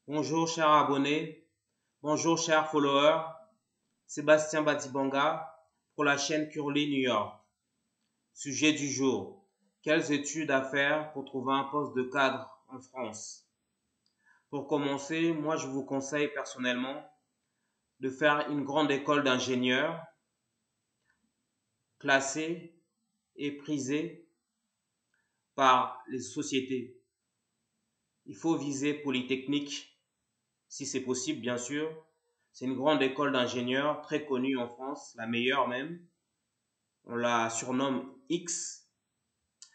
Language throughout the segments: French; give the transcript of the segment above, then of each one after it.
Bonjour chers abonnés, bonjour chers followers, Sébastien Batibanga pour la chaîne Curly New York. Sujet du jour, quelles études à faire pour trouver un poste de cadre en France? Pour commencer, moi je vous conseille personnellement de faire une grande école d'ingénieur classée et prisée par les sociétés. Il faut viser Polytechnique, si c'est possible bien sûr. C'est une grande école d'ingénieurs très connue en France, la meilleure même. On la surnomme X.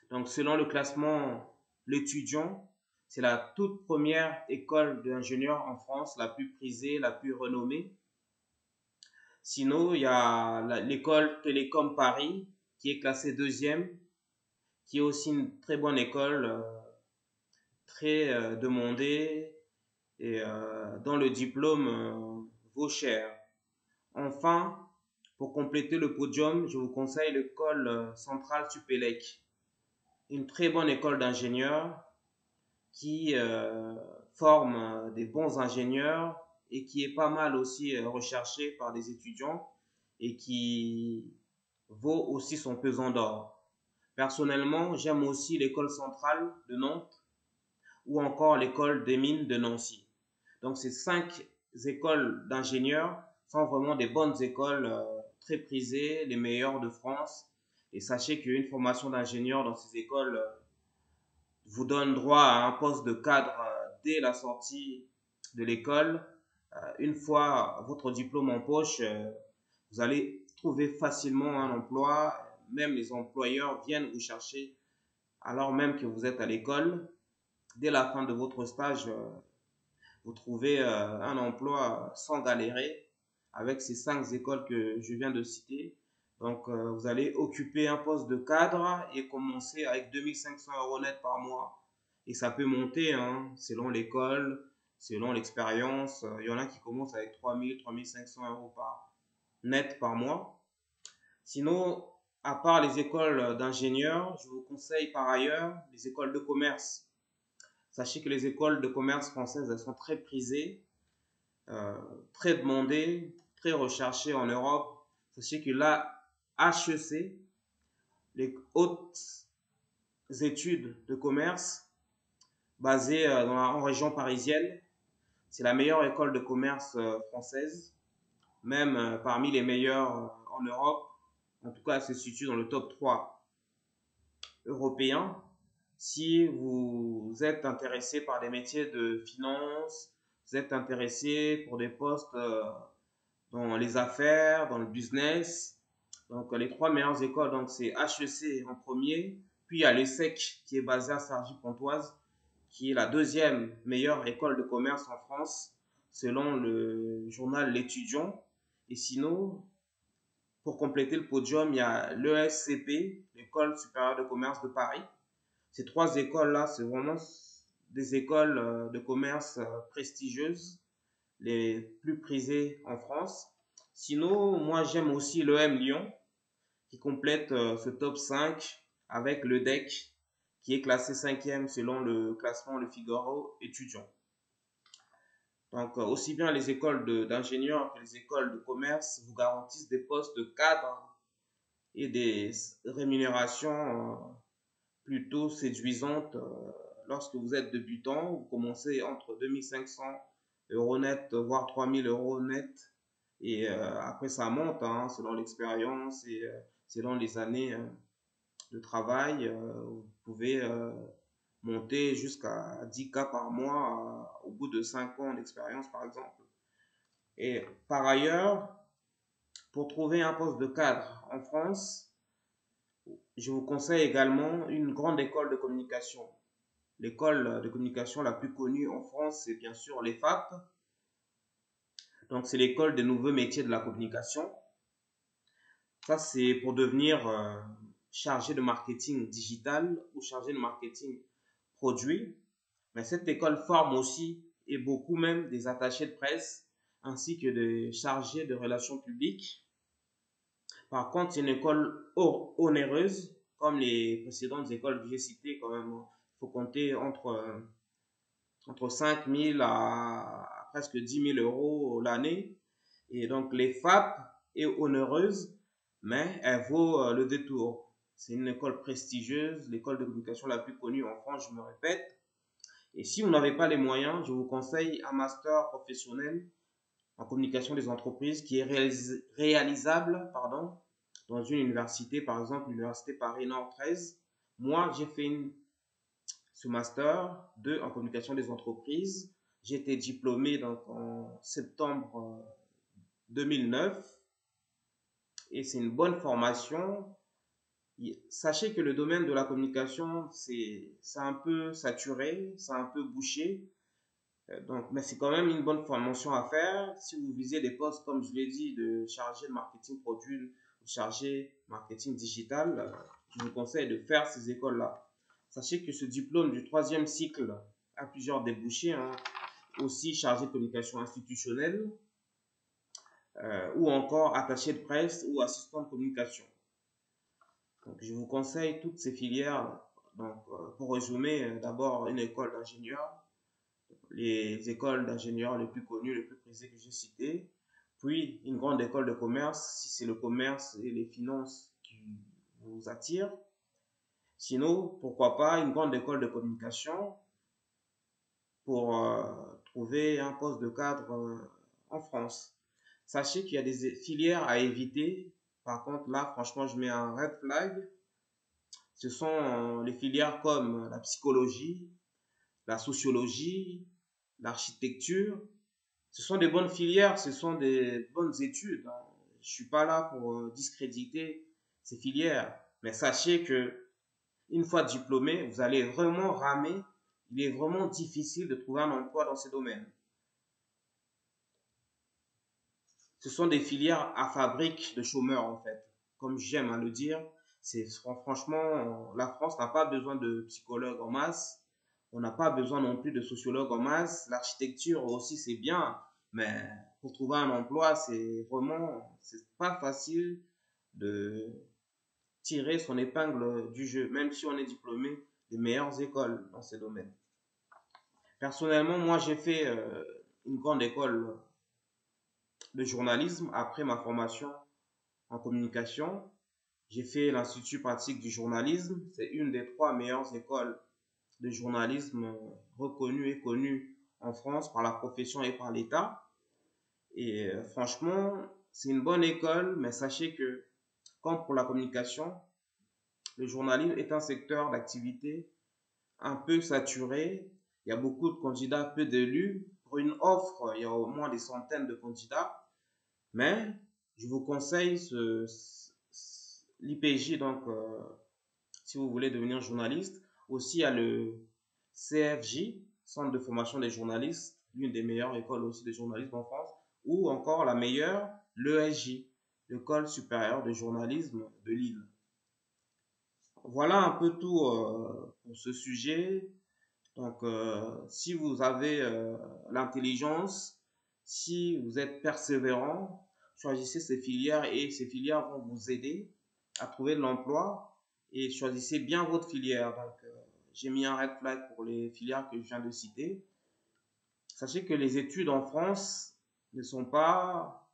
Donc selon le classement L'étudiant, c'est la toute première école d'ingénieurs en France, la plus prisée, la plus renommée. Sinon, il y a l'école Télécom Paris, qui est classée deuxième, qui est aussi une très bonne école, très demandée et dont le diplôme vaut cher. Enfin, pour compléter le podium, je vous conseille l'école centrale Supélec, une très bonne école d'ingénieurs qui forme des bons ingénieurs et qui est pas mal aussi recherchée par des étudiants et qui vaut aussi son pesant d'or. Personnellement, j'aime aussi l'école centrale de Nantes ou encore l'école des mines de Nancy. Donc ces 5 écoles d'ingénieurs sont vraiment des bonnes écoles très prisées, les meilleures de France. Et sachez qu'une formation d'ingénieur dans ces écoles vous donne droit à un poste de cadre dès la sortie de l'école. Une fois votre diplôme en poche, vous allez trouver facilement un emploi. Même les employeurs viennent vous chercher alors même que vous êtes à l'école. Dès la fin de votre stage, vous trouvez un emploi sans galérer avec ces 5 écoles que je viens de citer. Donc, vous allez occuper un poste de cadre et commencer avec 2500 euros net par mois. Et ça peut monter hein, selon l'école, selon l'expérience. Il y en a qui commencent avec 3000, 3500 euros net par mois. Sinon, à part les écoles d'ingénieurs, je vous conseille par ailleurs les écoles de commerce. Sachez que les écoles de commerce françaises, elles sont très prisées, très demandées, très recherchées en Europe. Sachez que la HEC, les hautes études de commerce, basées en région parisienne, c'est la meilleure école de commerce française, même parmi les meilleures en Europe. En tout cas, elle se situe dans le top 3 européen. Si vous êtes intéressé par des métiers de finance, vous êtes intéressé pour des postes dans les affaires, dans le business. Donc, les 3 meilleures écoles, donc c'est HEC en premier, puis il y a l'ESSEC qui est basé à Cergy-Pontoise, qui est la deuxième meilleure école de commerce en France, selon le journal L'étudiant. Et sinon, pour compléter le podium, il y a l'ESCP, l'École supérieure de commerce de Paris. Ces 3 écoles-là, c'est vraiment des écoles de commerce prestigieuses, les plus prisées en France. Sinon, moi, j'aime aussi l'EM Lyon, qui complète ce top 5 avec le DEC, qui est classé 5e selon le classement Le Figaro étudiant. Donc, aussi bien les écoles d'ingénieurs que les écoles de commerce vous garantissent des postes de cadre et des rémunérations plutôt séduisantes lorsque vous êtes débutant. Vous commencez entre 2500 euros net, voire 3000 euros net. Et après, ça monte hein, selon l'expérience et selon les années de travail. Vous pouvez monter jusqu'à 10K par mois au bout de 5 ans d'expérience, par exemple. Et par ailleurs, pour trouver un poste de cadre en France, je vous conseille également une grande école de communication. L'école de communication la plus connue en France, c'est bien sûr l'EFAP. Donc, c'est l'école des nouveaux métiers de la communication. Ça, c'est pour devenir chargé de marketing digital ou chargé de marketing produit. Mais cette école forme aussi, et beaucoup même, des attachés de presse ainsi que des chargés de relations publiques. Par contre, c'est une école onéreuse, comme les précédentes écoles que j'ai citées quand même. Il faut compter entre entre 5 000 à presque 10 000 euros l'année. Et donc, les FAP est onéreuse, mais elle vaut le détour. C'est une école prestigieuse, l'école de communication la plus connue en France, je me répète. Et si vous n'avez pas les moyens, je vous conseille un master professionnel en communication des entreprises qui est réalisable dans une université, par exemple l'université Paris Nord 13. Moi, j'ai fait ce master 2 en communication des entreprises. J'ai été diplômé donc, en septembre 2009 et c'est une bonne formation. Sachez que le domaine de la communication, c'est un peu saturé, c'est un peu bouché. Donc, mais c'est quand même une bonne formation à faire. Si vous visez des postes, comme je l'ai dit, de chargé de marketing produit ou chargé marketing digital, je vous conseille de faire ces écoles-là. Sachez que ce diplôme du 3e cycle a plusieurs débouchés, hein, aussi chargé de communication institutionnelle ou encore attaché de presse ou assistant de communication. Donc, je vous conseille toutes ces filières. Donc, pour résumer, d'abord une école d'ingénieur, les écoles d'ingénieurs les plus connues, les plus prisées que j'ai citées, puis une grande école de commerce, si c'est le commerce et les finances qui vous attirent. Sinon, pourquoi pas une grande école de communication pour trouver un poste de cadre en France. Sachez qu'il y a des filières à éviter. Par contre, là, franchement, je mets un red flag. Ce sont les filières comme la psychologie, la sociologie, l'architecture. Ce sont des bonnes filières, ce sont des bonnes études. Je ne suis pas là pour discréditer ces filières. Mais sachez que une fois diplômé, vous allez vraiment ramer. Il est vraiment difficile de trouver un emploi dans ces domaines. Ce sont des filières à fabrique de chômeurs, en fait. Comme j'aime à le dire, c'est franchement, la France n'a pas besoin de psychologues en masse. On n'a pas besoin non plus de sociologues en masse. L'architecture aussi, c'est bien. Mais pour trouver un emploi, c'est pas facile de tirer son épingle du jeu, même si on est diplômé des meilleures écoles dans ces domaines. Personnellement, moi, j'ai fait une grande école de journalisme après ma formation en communication. J'ai fait l'Institut pratique du journalisme. C'est une des 3 meilleures écoles de journalisme reconnues et connues en France par la profession et par l'État. Et franchement, c'est une bonne école, mais sachez que, comme pour la communication, le journalisme est un secteur d'activité un peu saturé. Il y a beaucoup de candidats, peu d'élus. Pour une offre, il y a au moins des centaines de candidats. Mais je vous conseille l'IPJ, donc si vous voulez devenir journaliste. Aussi, il y a le CFJ, Centre de formation des journalistes, l'une des meilleures écoles aussi de journalisme en France, ou encore la meilleure, l'ESJ, l'École supérieure de journalisme de Lille. Voilà un peu tout pour ce sujet. Donc, si vous avez l'intelligence, si vous êtes persévérant, choisissez ces filières et ces filières vont vous aider à trouver de l'emploi et choisissez bien votre filière. Donc, j'ai mis un red flag pour les filières que je viens de citer. Sachez que les études en France ne sont pas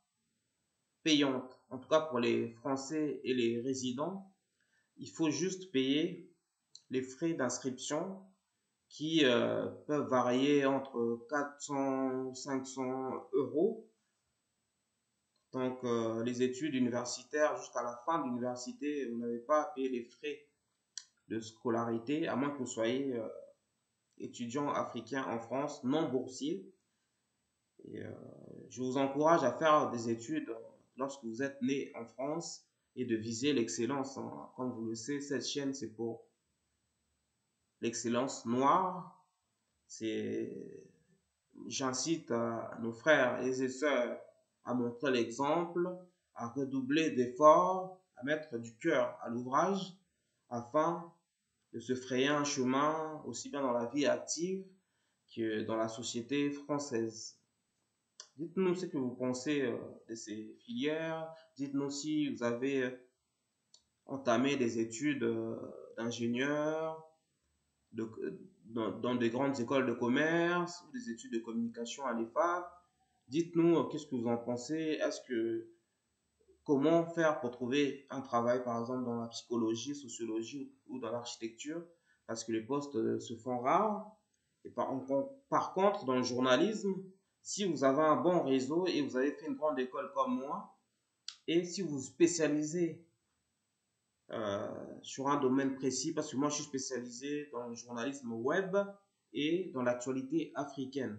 payantes, en tout cas pour les Français et les résidents. Il faut juste payer les frais d'inscription qui peuvent varier entre 400 et 500 euros. Donc, les études universitaires, jusqu'à la fin de l'université, vous n'avez pas à payer les frais de scolarité, à moins que vous soyez étudiant africain en France, non boursier. Et, je vous encourage à faire des études lorsque vous êtes né en France et de viser l'excellence. Hein. Comme vous le savez, cette chaîne, c'est pour l'excellence noire. J'incite nos frères et sœurs à montrer l'exemple, à redoubler d'efforts, à mettre du cœur à l'ouvrage afin de se frayer un chemin aussi bien dans la vie active que dans la société française. Dites-nous ce que vous pensez de ces filières. Dites-nous si vous avez entamé des études d'ingénieur, dans des grandes écoles de commerce ou des études de communication à l'EFAP. Dites-nous qu'est-ce que vous en pensez. Comment faire pour trouver un travail, par exemple, dans la psychologie, sociologie ou dans l'architecture, parce que les postes se font rares. Et par contre, dans le journalisme, si vous avez un bon réseau et vous avez fait une grande école comme moi, et si vous vous spécialisez sur un domaine précis, parce que moi je suis spécialisé dans le journalisme web et dans l'actualité africaine.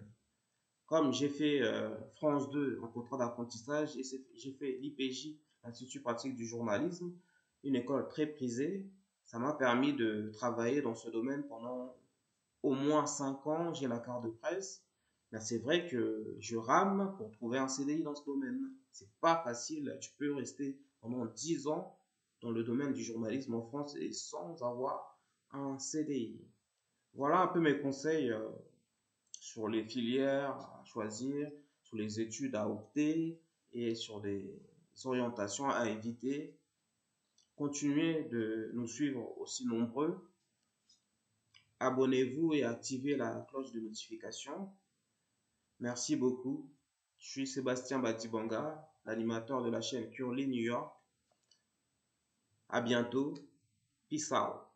Comme j'ai fait France 2 en contrat d'apprentissage et j'ai fait l'IPJ, l'Institut pratique du journalisme, une école très prisée, ça m'a permis de travailler dans ce domaine pendant au moins 5 ans. J'ai la carte de presse. Mais c'est vrai que je rame pour trouver un CDI dans ce domaine. C'est pas facile. Tu peux rester pendant 10 ans dans le domaine du journalisme en France et sans avoir un CDI. Voilà un peu mes conseils sur les filières à choisir, sur les études à opter et sur des orientations à éviter. Continuez de nous suivre aussi nombreux. Abonnez-vous et activez la cloche de notification. Merci beaucoup. Je suis Sébastien Batibanga, l'animateur de la chaîne Curly New York. À bientôt. Peace out.